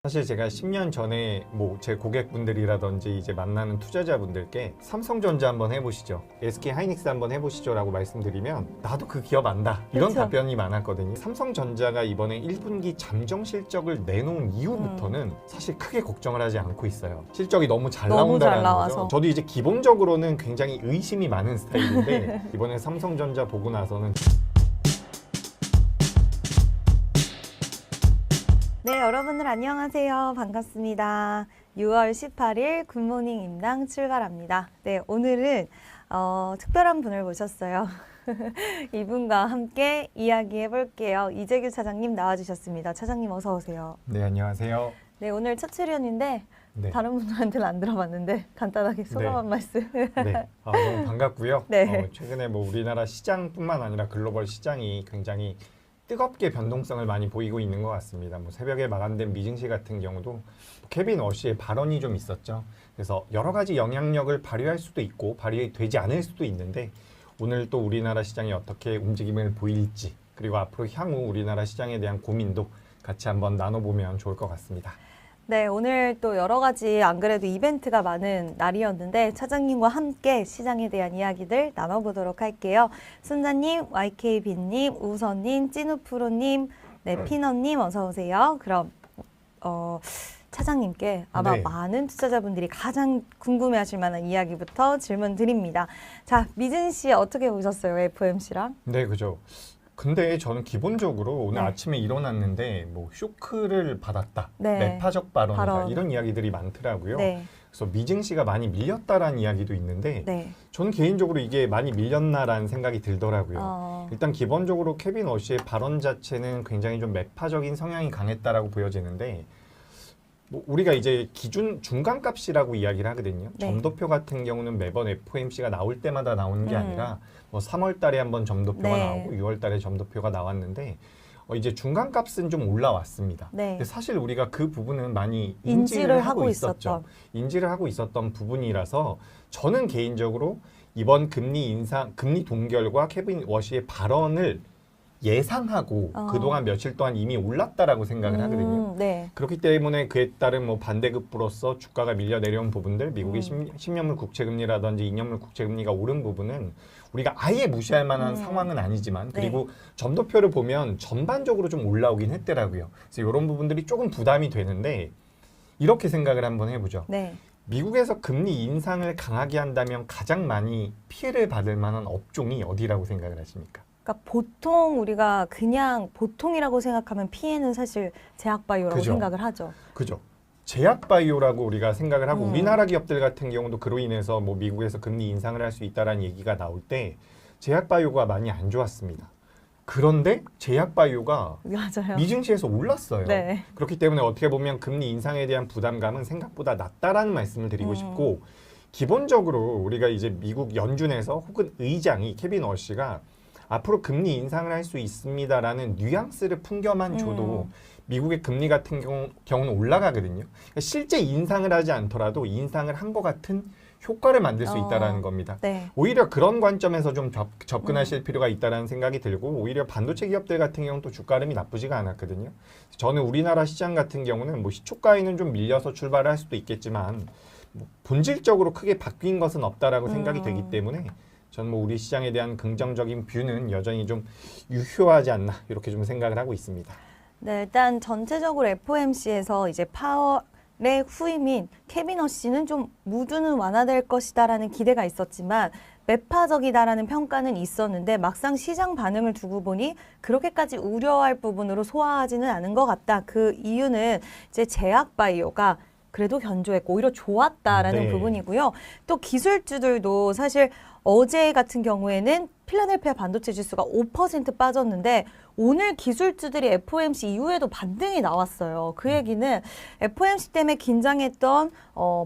사실 제가 10년 전에 뭐 제 고객분들이라든지 이제 만나는 투자자분들께 삼성전자 한번 해보시죠, SK하이닉스 한번 해보시죠 라고 말씀드리면 나도 그 기업 안다 이런 그쵸. 답변이 많았거든요. 삼성전자가 이번에 1분기 잠정 실적을 내놓은 이후부터는 사실 크게 걱정을 하지 않고 있어요. 실적이 너무 잘 너무 잘 나온다는 나와서. 거죠. 저도 이제 기본적으로는 굉장히 의심이 많은 스타일인데 이번에 삼성전자 보고 나서는 네, 여러분들 안녕하세요. 반갑습니다. 6월 18일 굿모닝 임당 출발합니다. 네, 오늘은 특별한 분을 모셨어요. 이분과 함께 이야기해 볼게요. 이재규 차장님 나와주셨습니다. 차장님 어서 오세요. 네, 안녕하세요. 네, 오늘 첫 출연인데 네. 다른 분들한테는 안 들어봤는데 간단하게 소감 한 말씀. 네, 너무 반갑고요. 네. 최근에 뭐 우리나라 시장뿐만 아니라 글로벌 시장이 굉장히 뜨겁게 변동성을 많이 보이고 있는 것 같습니다. 뭐 새벽에 마감된 미증시 같은 경우도 케빈 워시의 발언이 좀 있었죠. 그래서 여러 가지 영향력을 발휘할 수도 있고 발휘되지 않을 수도 있는데 오늘 또 우리나라 시장이 어떻게 움직임을 보일지 그리고 앞으로 향후 우리나라 시장에 대한 고민도 같이 한번 나눠보면 좋을 것 같습니다. 네, 오늘 또 여러 가지 안 그래도 이벤트가 많은 날이었는데 차장님과 함께 시장에 대한 이야기들 나눠보도록 할게요. 순자님, YKB님, 우선님, 찐우프로님, 네, 피너님 어서 오세요. 그럼 차장님께 아마 네. 많은 투자자분들이 가장 궁금해하실 만한 이야기부터 질문 드립니다. 자, 미진 씨 어떻게 보셨어요, FOMC랑? 네, 그죠. 근데 저는 기본적으로 오늘 네. 아침에 일어났는데 뭐 쇼크를 받았다, 네. 매파적 발언이다 발언. 이런 이야기들이 많더라고요. 네, 그래서 미증시가 많이 밀렸다라는 이야기도 있는데 네. 저는 개인적으로 이게 많이 밀렸나라는 생각이 들더라고요. 일단 기본적으로 케빈 워시의 발언 자체는 굉장히 좀 매파적인 성향이 강했다라고 보여지는데 뭐 우리가 이제 기준 중간값이라고 이야기를 하거든요. 네. 점도표 같은 경우는 매번 FOMC가 나올 때마다 나오는 게 음. 아니라 뭐 3월 달에 한번 점도표가 네. 나오고 6월 달에 점도표가 나왔는데 이제 중간값은 좀 올라왔습니다. 네. 근데 사실 우리가 그 부분은 많이 인지를 하고 있었죠. 있었던. 인지를 하고 있었던 부분이라서 저는 개인적으로 이번 금리 동결과 케빈 워시의 발언을 예상하고 그동안 며칠 동안 이미 올랐다라고 생각을 하거든요. 네. 그렇기 때문에 그에 따른 뭐 반대급부로서 주가가 밀려 내려온 부분들, 미국의 10년물 국채금리라든지 2년물 국채금리가 오른 부분은 우리가 아예 무시할 만한 상황은 아니지만 그리고 점도표를 보면 전반적으로 좀 올라오긴 했더라고요. 그래서 이런 부분들이 조금 부담이 되는데 이렇게 생각을 한번 해보죠. 네. 미국에서 금리 인상을 강하게 한다면 가장 많이 피해를 받을 만한 업종이 어디라고 생각을 하십니까? 그러니까 보통 우리가 그냥 보통이라고 생각하면 피해는 사실 제약바이오라고 그죠. 생각을 하죠. 그죠. 제약바이오라고 우리가 생각을 하고 우리나라 기업들 같은 경우도 그로 인해서 뭐 미국에서 금리 인상을 할 수 있다라는 얘기가 나올 때 제약바이오가 많이 안 좋았습니다. 그런데 제약바이오가 맞아요. 미증시에서 올랐어요. 네. 그렇기 때문에 어떻게 보면 금리 인상에 대한 부담감은 생각보다 낮다라는 말씀을 드리고 싶고 기본적으로 우리가 이제 미국 연준에서 혹은 의장이 케빈 워시가 앞으로 금리 인상을 할 수 있습니다라는 뉘앙스를 풍겨만 줘도 미국의 금리 같은 경우는 올라가거든요. 그러니까 실제 인상을 하지 않더라도 인상을 한 것 같은 효과를 만들 수 있다는 겁니다. 네. 오히려 그런 관점에서 좀 접근하실 필요가 있다는 생각이 들고 오히려 반도체 기업들 같은 경우는 또 주가름이 나쁘지가 않았거든요. 저는 우리나라 시장 같은 경우는 뭐 시초가에는 좀 밀려서 출발을 할 수도 있겠지만 뭐 본질적으로 크게 바뀐 것은 없다라고 생각이 되기 때문에 저는 뭐 우리 시장에 대한 긍정적인 뷰는 여전히 좀 유효하지 않나 이렇게 좀 생각을 하고 있습니다. 네, 일단 전체적으로 FOMC에서 이제 파월의 후임인 케빈 워시는 좀 무드는 완화될 것이다라는 기대가 있었지만 매파적이다라는 평가는 있었는데 막상 시장 반응을 두고 보니 그렇게까지 우려할 부분으로 소화하지는 않은 것 같다. 그 이유는 이제 제약바이오가 그래도 견조했고 오히려 좋았다라는 네. 부분이고요. 또 기술주들도 사실 어제 같은 경우에는 필라델피아 반도체 지수가 5% 빠졌는데 오늘 기술주들이 FOMC 이후에도 반등이 나왔어요. 그 얘기는 FOMC 때문에 긴장했던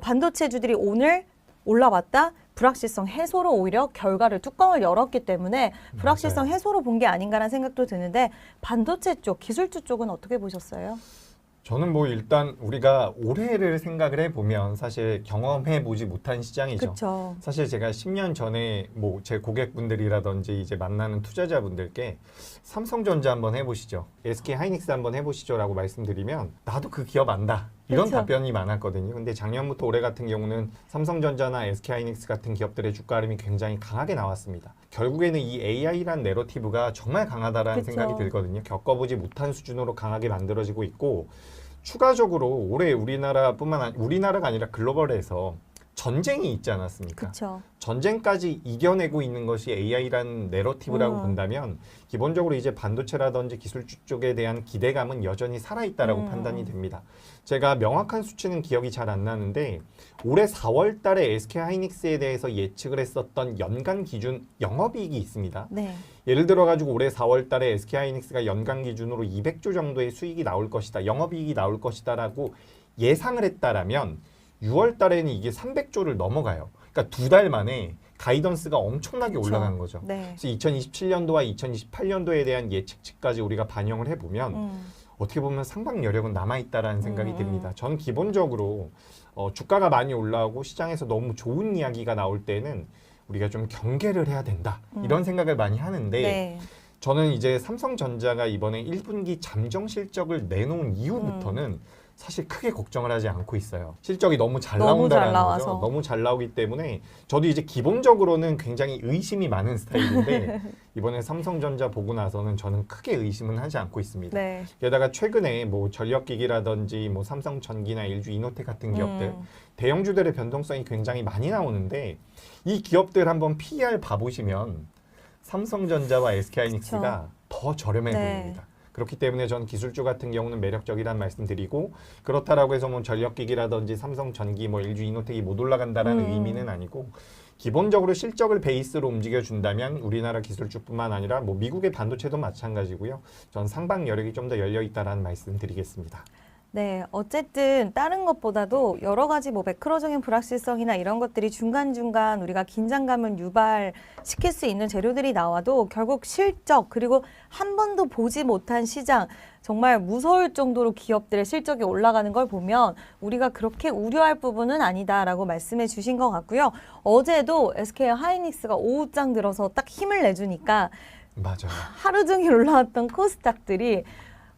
반도체주들이 오늘 올라왔다. 불확실성 해소로 오히려 결과를 뚜껑을 열었기 때문에 불확실성 해소로 본 게 아닌가라는 생각도 드는데 반도체 쪽, 기술주 쪽은 어떻게 보셨어요? 저는 뭐 일단 우리가 올해를 생각을 해보면 사실 경험해보지 못한 시장이죠. 그렇죠. 사실 제가 10년 전에 뭐 제 고객분들이라든지 이제 만나는 투자자분들께 삼성전자 한번 해보시죠. SK 하이닉스 한번 해보시죠라고 말씀드리면 나도 그 기업 안다. 이런 그쵸. 답변이 많았거든요. 근데 작년부터 올해 같은 경우는 삼성전자나 SK 하이닉스 같은 기업들의 주가 흐름이 굉장히 강하게 나왔습니다. 결국에는 이 AI란 내러티브가 정말 강하다라는 그쵸. 생각이 들거든요. 겪어보지 못한 수준으로 강하게 만들어지고 있고 추가적으로 올해 우리나라가 아니라 글로벌에서 전쟁이 있지 않았습니까? 그렇죠. 전쟁까지 이겨내고 있는 것이 AI라는 내러티브라고 본다면 기본적으로 이제 반도체라든지 기술 쪽에 대한 기대감은 여전히 살아있다라고 판단이 됩니다. 제가 명확한 수치는 기억이 잘 안 나는데 올해 4월 달에 SK 하이닉스에 대해서 예측을 했었던 연간 기준 영업이익이 있습니다. 네. 예를 들어 가지고 올해 4월 달에 SK 하이닉스가 연간 기준으로 200조 정도의 수익이 나올 것이다. 영업이익이 나올 것이다라고 예상을 했다라면 6월 달에는 이게 300조를 넘어가요. 그러니까 2달 만에 가이던스가 엄청나게 그쵸. 올라간 거죠. 네. 그래서 2027년도와 2028년도에 대한 예측치까지 우리가 반영을 해보면 어떻게 보면 상박 여력은 남아있다라는 생각이 듭니다. 저는 기본적으로 주가가 많이 올라오고 시장에서 너무 좋은 이야기가 나올 때는 우리가 좀 경계를 해야 된다. 이런 생각을 많이 하는데 네. 저는 이제 삼성전자가 이번에 1분기 잠정 실적을 내놓은 이후부터는 사실 크게 걱정을 하지 않고 있어요. 실적이 너무 잘 너무 잘 나온다라는 나와서. 거죠. 너무 잘 나오기 때문에 저도 이제 기본적으로는 굉장히 의심이 많은 스타일인데 이번에 삼성전자 보고 나서는 저는 크게 의심은 하지 않고 있습니다. 네. 게다가 최근에 뭐 전력기기라든지 뭐 삼성전기나 LG 이노텍 같은 기업들 대형주들의 변동성이 굉장히 많이 나오는데 이 기업들 한번 PER 봐보시면 삼성전자와 SK하이닉스가 더 저렴해 네. 보입니다. 그렇기 때문에 저는 기술주 같은 경우는 매력적이라는 말씀드리고 그렇다라고 해서 뭐 전력기기라든지 삼성전기, 뭐 LG 이노텍이 못 올라간다라는 의미는 아니고 기본적으로 실적을 베이스로 움직여준다면 우리나라 기술주뿐만 아니라 뭐 미국의 반도체도 마찬가지고요. 전 상방 여력이 좀 더 열려 있다라는 말씀드리겠습니다. 네, 어쨌든 다른 것보다도 여러 가지 뭐 매크로적인 불확실성이나 이런 것들이 중간중간 우리가 긴장감을 유발시킬 수 있는 재료들이 나와도 결국 실적 그리고 한 번도 보지 못한 시장 정말 무서울 정도로 기업들의 실적이 올라가는 걸 보면 우리가 그렇게 우려할 부분은 아니다라고 말씀해 주신 것 같고요. 어제도 SK 하이닉스가 오후장 들어서 딱 힘을 내주니까 맞아요. 하루 종일 올라왔던 코스닥들이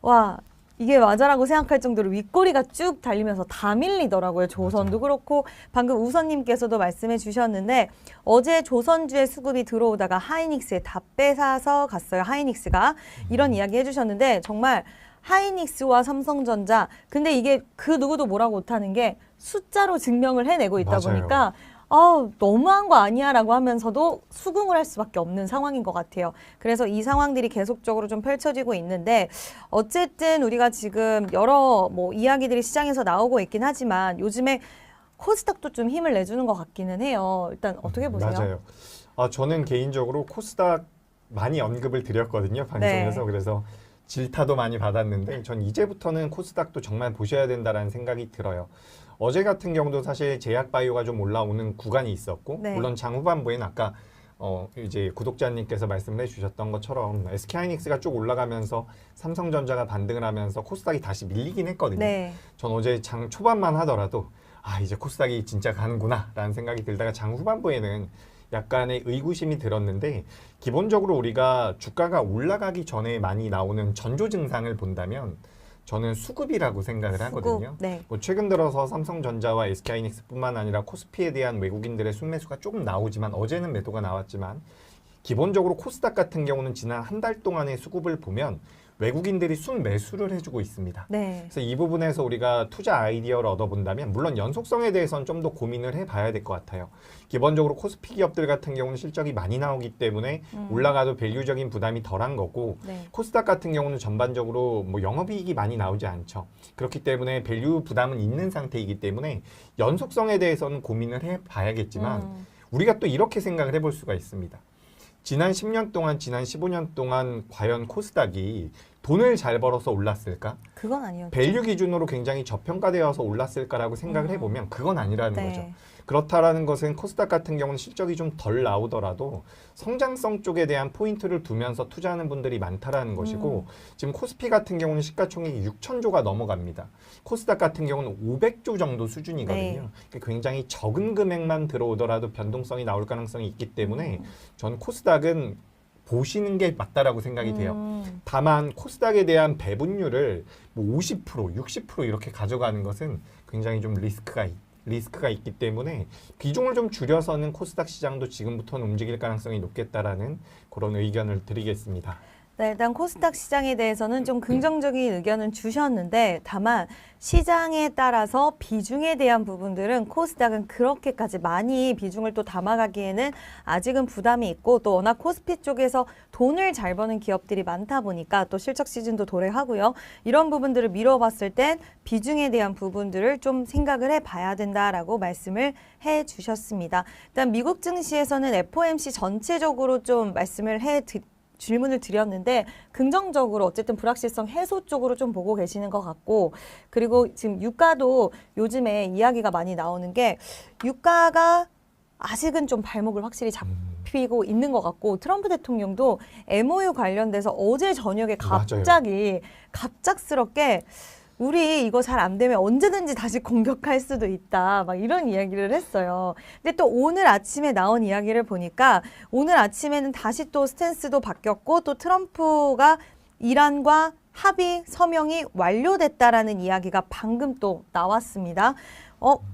와 이게 맞아라고 생각할 정도로 윗꼬리가 쭉 달리면서 다 밀리더라고요. 조선도 그렇고 방금 우선님께서도 말씀해 주셨는데 어제 조선주의 수급이 들어오다가 하이닉스에 다 뺏어서 갔어요. 하이닉스가 이런 이야기 해주셨는데 정말 하이닉스와 삼성전자 근데 이게 그 누구도 뭐라고 못하는 게 숫자로 증명을 해내고 있다 맞아요. 보니까 너무한 거 아니야 라고 하면서도 수긍을 할 수밖에 없는 상황인 것 같아요. 그래서 이 상황들이 계속적으로 좀 펼쳐지고 있는데 어쨌든 우리가 지금 여러 뭐 이야기들이 시장에서 나오고 있긴 하지만 요즘에 코스닥도 좀 힘을 내주는 것 같기는 해요. 일단 어떻게 보세요? 맞아요. 저는 개인적으로 코스닥 많이 언급을 드렸거든요. 방송에서. 네. 그래서 질타도 많이 받았는데 전 이제부터는 코스닥도 정말 보셔야 된다라는 생각이 들어요. 어제 같은 경우도 사실 제약바이오가 좀 올라오는 구간이 있었고 네. 물론 장후반부에는 아까 이제 구독자님께서 말씀을 해주셨던 것처럼 SK하이닉스가 쭉 올라가면서 삼성전자가 반등을 하면서 코스닥이 다시 밀리긴 했거든요. 네. 전 어제 장 초반만 하더라도 이제 코스닥이 진짜 가는구나 라는 생각이 들다가 장 후반부에는 약간의 의구심이 들었는데 기본적으로 우리가 주가가 올라가기 전에 많이 나오는 전조 증상을 본다면 저는 수급이라고 생각을 하거든요. 네. 뭐 최근 들어서 삼성전자와 SK하이닉스뿐만 아니라 코스피에 대한 외국인들의 순매수가 조금 나오지만 어제는 매도가 나왔지만 기본적으로 코스닥 같은 경우는 지난 한 달 동안의 수급을 보면 외국인들이 순매수를 해주고 있습니다. 네. 그래서 이 부분에서 우리가 투자 아이디어를 얻어본다면 물론 연속성에 대해서는 좀 더 고민을 해봐야 될 것 같아요. 기본적으로 코스피 기업들 같은 경우는 실적이 많이 나오기 때문에 올라가도 밸류적인 부담이 덜한 거고 네. 코스닥 같은 경우는 전반적으로 뭐 영업이익이 많이 나오지 않죠. 그렇기 때문에 밸류 부담은 있는 상태이기 때문에 연속성에 대해서는 고민을 해봐야겠지만 우리가 또 이렇게 생각을 해볼 수가 있습니다. 지난 10년 동안, 지난 15년 동안 과연 코스닥이 돈을 잘 벌어서 올랐을까? 그건 아니었죠. 밸류 기준으로 굉장히 저평가되어서 올랐을까라고 생각을 해보면 그건 아니라는 네. 거죠. 그렇다라는 것은 코스닥 같은 경우는 실적이 좀 덜 나오더라도 성장성 쪽에 대한 포인트를 두면서 투자하는 분들이 많다라는 것이고 지금 코스피 같은 경우는 시가총액이 6천조가 넘어갑니다. 코스닥 같은 경우는 500조 정도 수준이거든요. 네. 그러니까 굉장히 적은 금액만 들어오더라도 변동성이 나올 가능성이 있기 때문에 전 코스닥은 보시는 게 맞다라고 생각이 돼요. 다만 코스닥에 대한 배분율을 뭐 50%, 60% 이렇게 가져가는 것은 굉장히 좀 리스크가 있기 때문에 비중을 좀 줄여서는 코스닥 시장도 지금부터는 움직일 가능성이 높겠다라는 그런 의견을 드리겠습니다. 네, 일단 코스닥 시장에 대해서는 좀 긍정적인 의견을 주셨는데 다만 시장에 따라서 비중에 대한 부분들은 코스닥은 그렇게까지 많이 비중을 또 담아가기에는 아직은 부담이 있고 또 워낙 코스피 쪽에서 돈을 잘 버는 기업들이 많다 보니까 또 실적 시즌도 도래하고요. 이런 부분들을 미뤄봤을 땐 비중에 대한 부분들을 좀 생각을 해봐야 된다라고 말씀을 해주셨습니다. 일단 미국 증시에서는 FOMC 전체적으로 좀 말씀을 질문을 드렸는데 긍정적으로 어쨌든 불확실성 해소 쪽으로 좀 보고 계시는 것 같고 그리고 지금 유가도 요즘에 이야기가 많이 나오는 게 유가가 아직은 좀 발목을 확실히 잡히고 있는 것 같고 트럼프 대통령도 MOU 관련돼서 어제 저녁에 갑작스럽게 우리 이거 잘 안 되면 언제든지 다시 공격할 수도 있다. 막 이런 이야기를 했어요. 근데 또 오늘 아침에 나온 이야기를 보니까 오늘 아침에는 다시 또 스탠스도 바뀌었고 또 트럼프가 이란과 합의 서명이 완료됐다라는 이야기가 방금 또 나왔습니다.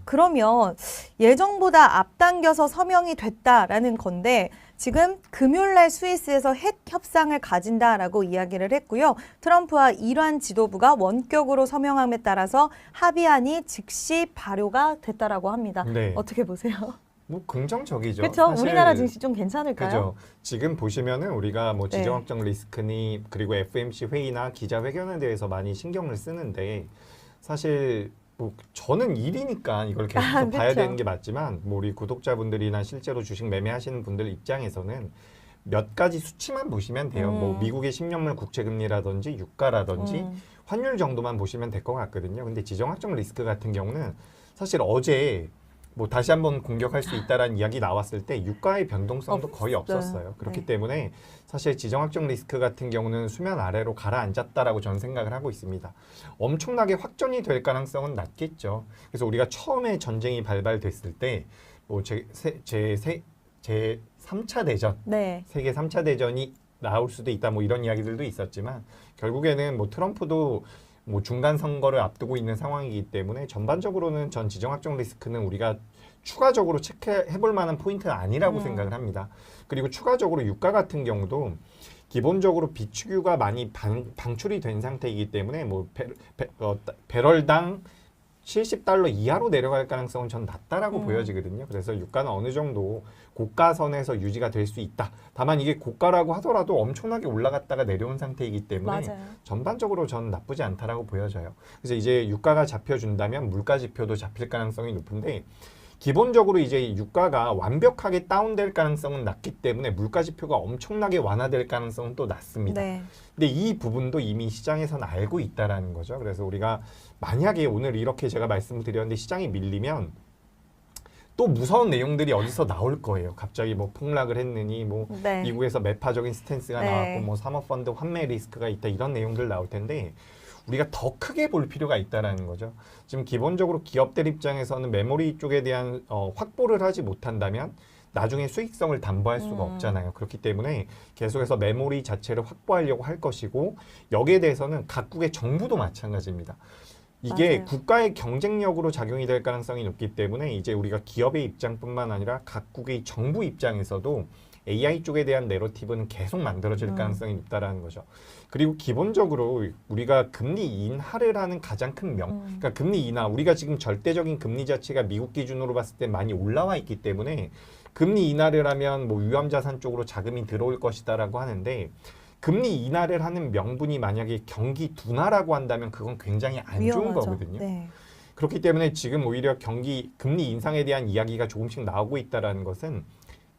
그러면 예정보다 앞당겨서 서명이 됐다라는 건데 지금 금요일날 스위스에서 핵 협상을 가진다라고 이야기를 했고요. 트럼프와 이란 지도부가 원격으로 서명함에 따라서 합의안이 즉시 발효가 됐다라고 합니다. 네. 어떻게 보세요? 뭐 긍정적이죠. 그렇죠. 사실 우리나라 증시 좀 괜찮을까요? 그죠. 지금 보시면은 우리가 뭐 네. 지정학적 리스크니 그리고 FMC 회의나 기자회견에 대해서 많이 신경을 쓰는데 사실 뭐 저는 일이니까 이걸 계속 봐야 그쵸. 되는 게 맞지만 뭐 우리 구독자분들이나 실제로 주식 매매하시는 분들 입장에서는 몇 가지 수치만 보시면 돼요. 뭐 미국의 10년물 국채금리라든지 유가라든지 환율 정도만 보시면 될 것 같거든요. 근데 지정학적 리스크 같은 경우는 사실 어제 뭐 다시 한번 공격할 수 있다라는 이야기 나왔을 때 유가의 변동성도 거의 없었어요. 그렇기 네. 때문에 사실 지정학적 리스크 같은 경우는 수면 아래로 가라앉았다라고 저는 생각을 하고 있습니다. 엄청나게 확전이 될 가능성은 낮겠죠. 그래서 우리가 처음에 전쟁이 발발됐을 때 뭐 제 3차 대전, 네. 세계 3차 대전이 나올 수도 있다 뭐 이런 이야기들도 있었지만 결국에는 뭐 트럼프도 뭐 중간 선거를 앞두고 있는 상황이기 때문에 전반적으로는 전 지정학적 리스크는 우리가 추가적으로 체크해 볼 만한 포인트는 아니라고 생각을 합니다. 그리고 추가적으로 유가 같은 경우도 기본적으로 비축유가 많이 방출이 된 상태이기 때문에 뭐 배럴당 70달러 이하로 내려갈 가능성은 전 낮다라고 보여지거든요. 그래서 유가는 어느 정도 고가선에서 유지가 될 수 있다. 다만 이게 고가라고 하더라도 엄청나게 올라갔다가 내려온 상태이기 때문에 맞아요. 전반적으로 저는 나쁘지 않다라고 보여져요. 그래서 이제 유가가 잡혀준다면 물가 지표도 잡힐 가능성이 높은데 기본적으로 이제 유가가 완벽하게 다운될 가능성은 낮기 때문에 물가 지표가 엄청나게 완화될 가능성은 또 낮습니다. 네. 근데 이 부분도 이미 시장에서는 알고 있다라는 거죠. 그래서 우리가 만약에 오늘 이렇게 제가 말씀을 드렸는데 시장이 밀리면 또 무서운 내용들이 어디서 나올 거예요. 갑자기 뭐 폭락을 했느니 뭐 네. 미국에서 매파적인 스탠스가 네. 나왔고 뭐 사모펀드 환매 리스크가 있다 이런 내용들 나올 텐데 우리가 더 크게 볼 필요가 있다라는 거죠. 지금 기본적으로 기업들 입장에서는 메모리 쪽에 대한 확보를 하지 못한다면 나중에 수익성을 담보할 수가 없잖아요. 그렇기 때문에 계속해서 메모리 자체를 확보하려고 할 것이고 여기에 대해서는 각국의 정부도 마찬가지입니다. 이게 맞아요. 국가의 경쟁력으로 작용이 될 가능성이 높기 때문에 이제 우리가 기업의 입장뿐만 아니라 각국의 정부 입장에서도 AI 쪽에 대한 내러티브는 계속 만들어질 가능성이 높다라는 거죠. 그리고 기본적으로 우리가 금리 인하를 하는 가장 큰 그러니까 금리 인하, 우리가 지금 절대적인 금리 자체가 미국 기준으로 봤을 때 많이 올라와 있기 때문에 금리 인하를 하면 뭐 위험자산 쪽으로 자금이 들어올 것이다라고 하는데 금리 인하를 하는 명분이 만약에 경기 둔화라고 한다면 그건 굉장히 안 좋은 위험하죠. 거거든요. 네. 그렇기 때문에 지금 오히려 금리 인상에 대한 이야기가 조금씩 나오고 있다라는 것은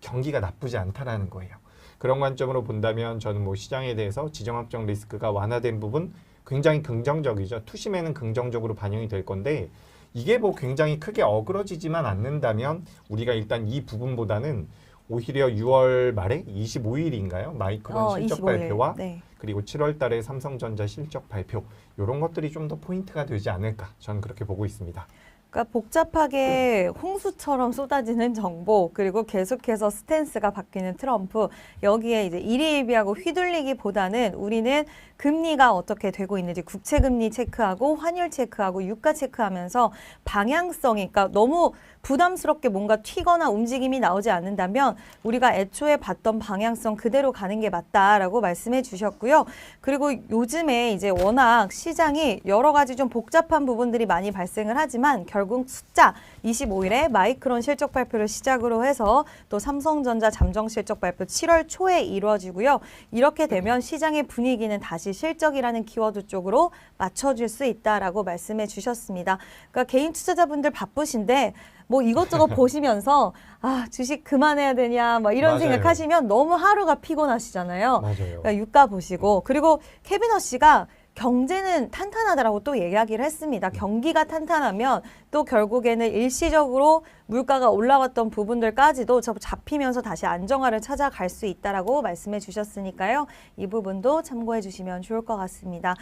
경기가 나쁘지 않다라는 거예요. 그런 관점으로 본다면 저는 뭐 시장에 대해서 지정학적 리스크가 완화된 부분 굉장히 긍정적이죠. 투심에는 긍정적으로 반영이 될 건데 이게 뭐 굉장히 크게 어그러지지만 않는다면 우리가 일단 이 부분보다는 오히려 6월 말에 25일인가요? 마이크론 실적 25일. 발표와 네. 그리고 7월 달에 삼성전자 실적 발표 이런 것들이 좀 더 포인트가 되지 않을까 저는 그렇게 보고 있습니다. 그러니까 복잡하게 홍수처럼 쏟아지는 정보 그리고 계속해서 스탠스가 바뀌는 트럼프 여기에 이제 일희일비하고 휘둘리기보다는 우리는 금리가 어떻게 되고 있는지 국채 금리 체크하고 환율 체크하고 유가 체크하면서 방향성이 그러니까 너무 부담스럽게 뭔가 튀거나 움직임이 나오지 않는다면 우리가 애초에 봤던 방향성 그대로 가는 게 맞다라고 말씀해 주셨고요. 그리고 요즘에 이제 워낙 시장이 여러 가지 좀 복잡한 부분들이 많이 발생을 하지만 결국 숫자 25일에 마이크론 실적 발표를 시작으로 해서 또 삼성전자 잠정 실적 발표 7월 초에 이루어지고요. 이렇게 되면 시장의 분위기는 다시 실적이라는 키워드 쪽으로 맞춰줄 수 있다라고 말씀해 주셨습니다. 그러니까 개인 투자자분들 바쁘신데 뭐 이것저것 보시면서 아 주식 그만해야 되냐 막 이런 맞아요. 생각하시면 너무 하루가 피곤하시잖아요. 맞아요. 그러니까 유가 보시고 그리고 케비너 씨가 경제는 탄탄하다라고 또 이야기를 했습니다. 경기가 탄탄하면 또 결국에는 일시적으로 물가가 올라갔던 부분들까지도 잡히면서 다시 안정화를 찾아갈 수 있다라고 말씀해 주셨으니까요. 이 부분도 참고해 주시면 좋을 것 같습니다.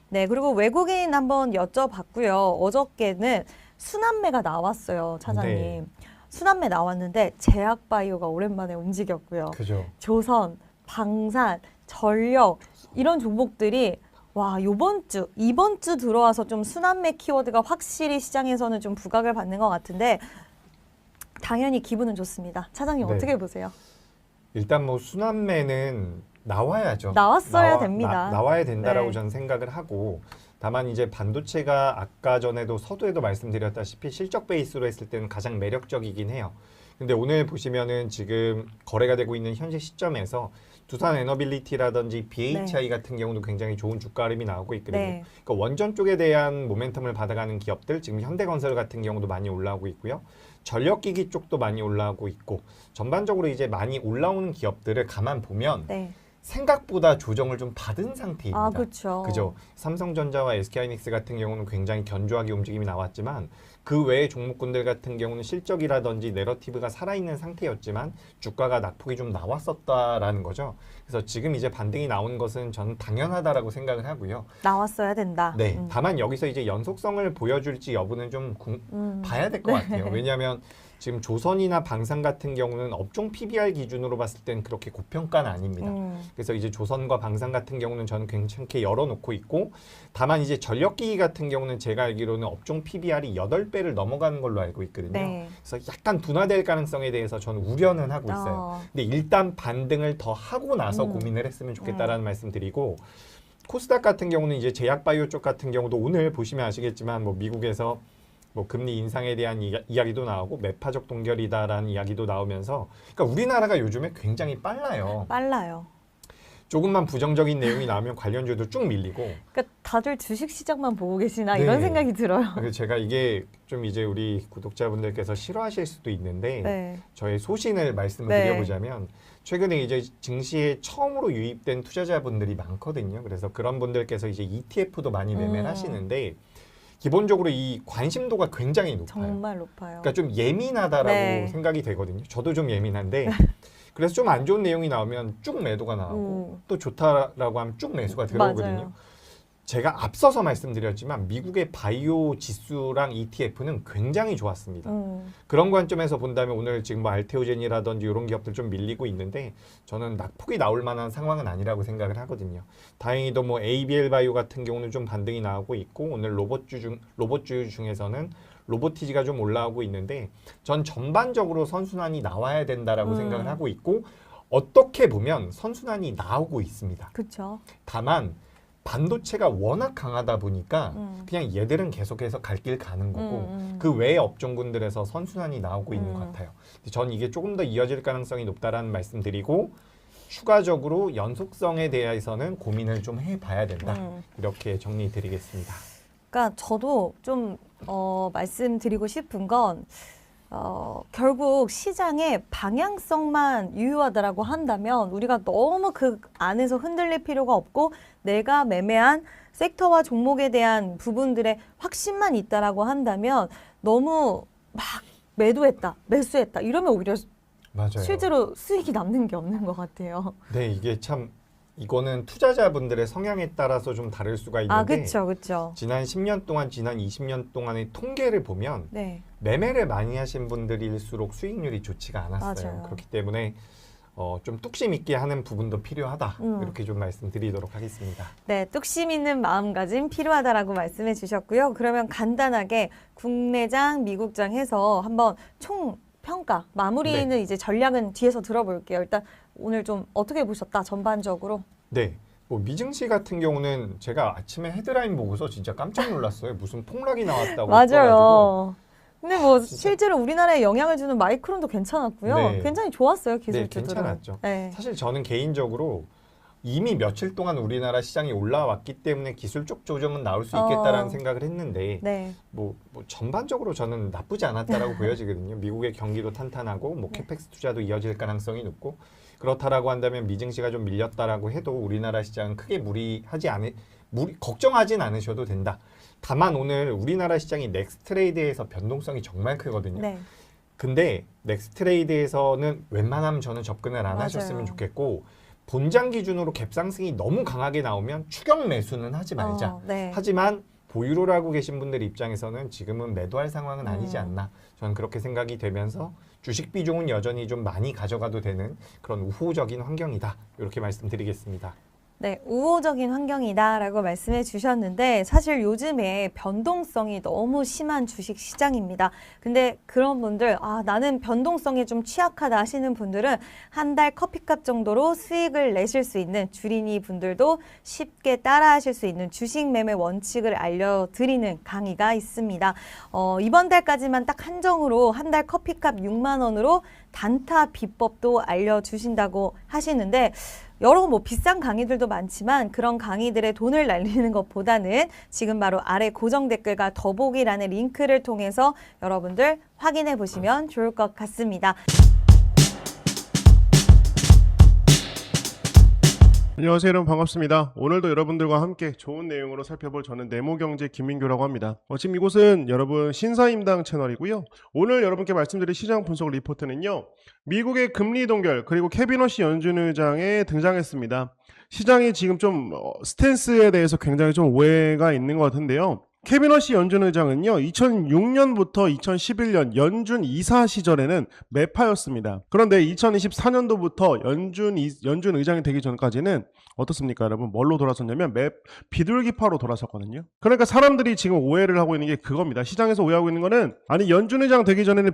네, 그리고 외국인 한번 여쭤봤고요. 어저께는 순환매가 나왔어요, 차장님. 네. 순환매 나왔는데 제약바이오가 오랜만에 움직였고요. 그죠. 조선, 방산, 전력 이런 종목들이 와 이번 주 들어와서 좀 순환매 키워드가 확실히 시장에서는 좀 부각을 받는 것 같은데 당연히 기분은 좋습니다. 차장님 네. 어떻게 보세요? 일단 뭐 순환매는 나와야죠. 나왔어야 됩니다. 나와야 된다라고 네. 저는 생각을 하고 다만 이제 반도체가 아까 전에도 서두에도 말씀드렸다시피 실적 베이스로 했을 때는 가장 매력적이긴 해요. 근데 오늘 보시면은 지금 거래가 되고 있는 현재 시점에서 두산 에너빌리티라든지 BHI 같은 경우도 굉장히 좋은 주가 흐름이 나오고 있거든요. 네. 그러니까 원전 쪽에 대한 모멘텀을 받아가는 기업들, 지금 현대건설 같은 경우도 많이 올라오고 있고요. 전력기기 쪽도 많이 올라오고 있고 전반적으로 이제 많이 올라오는 기업들을 가만 보면 네. 생각보다 조정을 좀 받은 상태입니다. 아 그렇죠. 그죠. 삼성전자와 SK하이닉스 같은 경우는 굉장히 견조하게 움직임이 나왔지만 그 외의 종목군들 같은 경우는 실적이라든지 내러티브가 살아있는 상태였지만 주가가 낙폭이 좀 나왔었다라는 거죠. 그래서 지금 이제 반등이 나온 것은 저는 당연하다라고 생각을 하고요. 나왔어야 된다. 네. 다만 여기서 이제 연속성을 보여줄지 여부는 좀 봐야 될 것 같아요. 왜냐하면 지금 조선이나 방산 같은 경우는 업종 PBR 기준으로 봤을 땐 그렇게 고평가는 아닙니다. 그래서 이제 조선과 방산 같은 경우는 저는 괜찮게 열어놓고 있고 다만 이제 전력기기 같은 경우는 제가 알기로는 업종 PBR이 8배를 넘어가는 걸로 알고 있거든요. 네. 그래서 약간 둔화될 가능성에 대해서 저는 우려는 하고 있어요. 근데 일단 반등을 더 하고 나서 고민을 했으면 좋겠다라는 말씀 드리고 코스닥 같은 경우는 이제 제약바이오 쪽 같은 경우도 오늘 보시면 아시겠지만 뭐 미국에서 뭐 금리 인상에 대한 이야기도 나오고 매파적 동결이다라는 이야기도 나오면서 그러니까 우리나라가 요즘에 굉장히 빨라요. 빨라요. 조금만 부정적인 내용이 나오면 관련주도 쭉 밀리고. 그러니까 다들 주식 시장만 보고 계시나 네. 이런 생각이 들어요. 그래서 제가 이게 좀 이제 우리 구독자분들께서 싫어하실 수도 있는데 네. 저의 소신을 말씀을 네. 드려보자면 최근에 이제 증시에 처음으로 유입된 투자자분들이 많거든요. 그래서 그런 분들께서 이제 ETF도 많이 매매를 하시는데 기본적으로 이 관심도가 굉장히 높아요. 정말 높아요. 그러니까 좀 예민하다라고 네. 생각이 되거든요. 저도 좀 예민한데 그래서 좀 안 좋은 내용이 나오면 쭉 매도가 나오고 또 좋다라고 하면 쭉 매수가 들어오거든요. 맞아요. 제가 앞서서 말씀드렸지만 미국의 바이오 지수랑 ETF는 굉장히 좋았습니다. 그런 관점에서 본다면 오늘 지금 뭐 알테오젠이라든지 이런 기업들 좀 밀리고 있는데 저는 낙폭이 나올 만한 상황은 아니라고 생각을 하거든요. 다행히도 뭐 ABL 바이오 같은 경우는 좀 반등이 나오고 있고 오늘 로봇주 중에서는 로보티지가 좀 올라오고 있는데 전 전반적으로 선순환이 나와야 된다라고 생각을 하고 있고 어떻게 보면 선순환이 나오고 있습니다. 그렇죠. 다만 반도체가 워낙 강하다 보니까 그냥 얘들은 계속해서 갈 길 가는 거고 그 외의 업종군들에서 선순환이 나오고 있는 것 같아요. 전 이게 조금 더 이어질 가능성이 높다라는 말씀드리고 추가적으로 연속성에 대해서는 고민을 좀 해봐야 된다. 이렇게 정리드리겠습니다. 그러니까 저도 좀 말씀드리고 싶은 건 결국 시장의 방향성만 유효하다라고 한다면 우리가 너무 그 안에서 흔들릴 필요가 없고 내가 매매한 섹터와 종목에 대한 부분들의 확신만 있다라고 한다면 너무 막 매도했다, 매수했다 이러면 오히려 맞아요. 실제로 수익이 남는 게 없는 것 같아요. 네, 이게 참 이거는 투자자분들의 성향에 따라서 좀 다를 수가 있는데 아, 그렇죠, 그렇죠. 지난 10년 동안, 지난 20년 동안의 통계를 보면 네, 매매를 많이 하신 분들일수록 수익률이 좋지가 않았어요. 맞아요. 그렇기 때문에 좀 뚝심 있게 하는 부분도 필요하다. 음. 이렇게 좀 말씀드리도록 하겠습니다. 네, 뚝심 있는 마음가짐 필요하다라고 말씀해 주셨고요. 그러면 간단하게 국내장, 미국장 해서 한번 총 평가, 마무리는 이제 전략은 뒤에서 들어볼게요. 일단 오늘 좀 어떻게 보셨다, 전반적으로? 네. 뭐 미증시 같은 경우는 제가 아침에 헤드라인 보고서 진짜 깜짝 놀랐어요. 무슨 폭락이 나왔다고 써가지고. 맞아요. 근데 뭐 진짜. 실제로 우리나라에 영향을 주는 마이크론도 괜찮았고요. 네. 굉장히 좋았어요, 네, 기술주들은. 괜찮았죠. 네. 사실 저는 개인적으로 이미 며칠 동안 우리나라 시장이 올라왔기 때문에 기술적 조정은 나올 수 있겠다라는 생각을 했는데 네. 뭐 전반적으로 저는 나쁘지 않았다라고 보여지거든요. 미국의 경기도 탄탄하고 뭐 캐펙스 투자도 이어질 가능성이 높고 그렇다라고 한다면 미증시가 좀 밀렸다라고 해도 우리나라 시장은 크게 걱정하진 않으셔도 된다. 다만 오늘 우리나라 시장이 넥스트레이드에서 변동성이 정말 크거든요. 네. 근데 넥스트레이드에서는 웬만하면 저는 접근을 안 맞아요. 하셨으면 좋겠고 본장 기준으로 갭상승이 너무 강하게 나오면 추격 매수는 하지 말자. 네. 하지만 보유를 하고 계신 분들 입장에서는 지금은 매도할 상황은 아니지 않나. 저는 그렇게 생각이 되면서 주식 비중은 여전히 좀 많이 가져가도 되는 그런 우호적인 환경이다. 이렇게 말씀드리겠습니다. 네, 우호적인 환경이다라고 말씀해 주셨는데 사실 요즘에 변동성이 너무 심한 주식 시장입니다. 근데 그런 분들, 나는 변동성에 좀 취약하다 하시는 분들은 한 달 커피값 정도로 수익을 내실 수 있는 주린이 분들도 쉽게 따라 하실 수 있는 주식 매매 원칙을 알려드리는 강의가 있습니다. 이번 달까지만 딱 한정으로 한 달 커피값 6만 원으로 단타 비법도 알려주신다고 하시는데 여러 뭐 비싼 강의들도 많지만 그런 강의들에 돈을 날리는 것보다는 지금 바로 아래 고정 댓글과 더보기란의 링크를 통해서 여러분들 확인해 보시면 좋을 것 같습니다. 안녕하세요 여러분 반갑습니다. 오늘도 여러분들과 함께 좋은 내용으로 살펴볼 저는 네모경제 김민규라고 합니다. 지금 이곳은 여러분 신사임당 채널이고요. 오늘 여러분께 말씀드릴 시장 분석 리포트는요. 미국의 금리 동결 그리고 케빈 워시 연준 의장에 등장했습니다. 시장이 지금 좀 스탠스에 대해서 굉장히 좀 오해가 있는 것 같은데요. 케빈 워시 연준 의장은요 2006년부터 2011년 연준 이사 시절에는 매파였습니다. 그런데 2024년도부터 연준 의장이 되기 전까지는 어떻습니까 여러분? 뭘로 돌아섰냐면 비둘기파로 돌아섰거든요. 그러니까 사람들이 지금 오해를 하고 있는 게 그겁니다. 시장에서 오해하고 있는 거는 아니 연준 의장 되기 전에는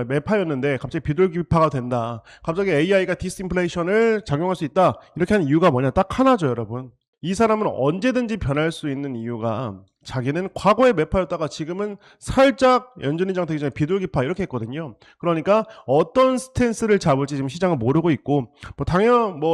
매파였는데 갑자기 비둘기파가 된다. 갑자기 AI가 디스인플레이션을 작용할 수 있다. 이렇게 하는 이유가 뭐냐? 딱 하나죠 여러분. 이 사람은 언제든지 변할 수 있는 이유가 자기는 과거에 매파였다가 지금은 살짝 연준 의장 되기 전에 비둘기파 이렇게 했거든요. 그러니까 어떤 스탠스를 잡을지 지금 시장은 모르고 있고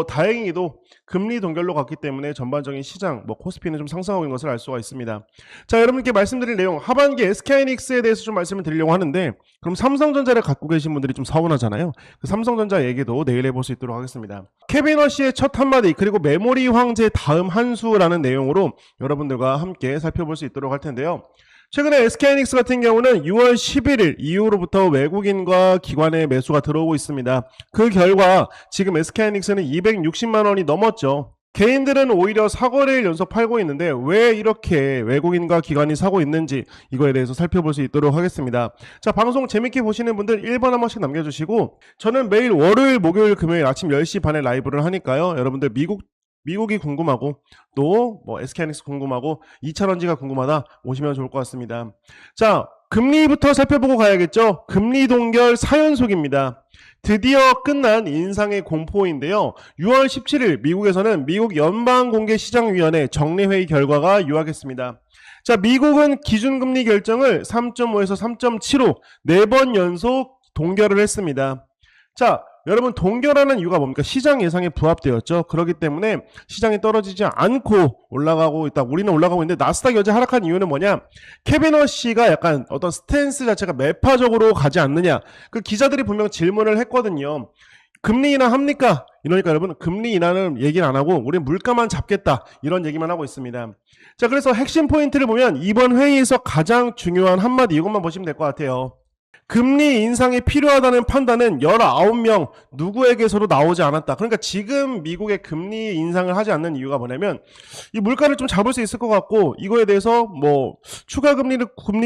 다행히도 금리 동결로 갔기 때문에 전반적인 시장 코스피는 좀 상승하고 있는 것을 알 수가 있습니다. 자 여러분께 말씀드릴 내용 하반기 SK하이닉스에 대해서 좀 말씀을 드리려고 하는데 그럼 삼성전자를 갖고 계신 분들이 좀 서운하잖아요. 그 삼성전자 얘기도 내일 해볼 수 있도록 하겠습니다. 케빈 워시의 첫 한마디 그리고 메모리 황제 다음 한 수라는 내용으로 여러분들과 함께 살펴볼 수 있도록 할 텐데요. 최근에 SK하이닉스 같은 경우는 6월 11일 이후로부터 외국인과 기관의 매수가 들어오고 있습니다. 그 결과 지금 SK하이닉스는 260만 원이 넘었죠. 개인들은 오히려 4거래일 연속 팔고 있는데 왜 이렇게 외국인과 기관이 사고 있는지 이거에 대해서 살펴볼 수 있도록 하겠습니다. 자 방송 재밌게 보시는 분들 1번 한 번씩 남겨주시고 저는 매일 월요일, 목요일, 금요일 아침 10시 반에 라이브를 하니까요. 여러분들 미국이 궁금하고 또 SK하이닉스 궁금하고 2차전지가 궁금하다 오시면 좋을 것 같습니다. 자 금리부터 살펴보고 가야겠죠. 금리 동결 4연속입니다. 드디어 끝난 인상의 공포인데요. 6월 17일 미국에서는 미국 연방공개시장위원회 정례회의 결과가 유학했습니다. 자 미국은 기준금리 결정을 3.5에서 3.75 4번 연속 동결을 했습니다. 자 여러분 동결하는 이유가 뭡니까? 시장 예상에 부합되었죠. 그렇기 때문에 시장이 떨어지지 않고 올라가고 있다. 우리는 올라가고 있는데 나스닥이 어제 하락한 이유는 뭐냐? 케빈 허쉬가 약간 어떤 스탠스 자체가 매파적으로 가지 않느냐. 그 기자들이 분명 질문을 했거든요. 금리 인하 합니까? 이러니까 여러분 금리 인하는 얘기는 안 하고 우리 물가만 잡겠다 이런 얘기만 하고 있습니다. 자, 그래서 핵심 포인트를 보면 이번 회의에서 가장 중요한 한마디 이것만 보시면 될 것 같아요. 금리 인상이 필요하다는 판단은 19명 누구에게서도 나오지 않았다. 그러니까 지금 미국의 금리 인상을 하지 않는 이유가 뭐냐면 이 물가를 좀 잡을 수 있을 것 같고 이거에 대해서 뭐 추가 금리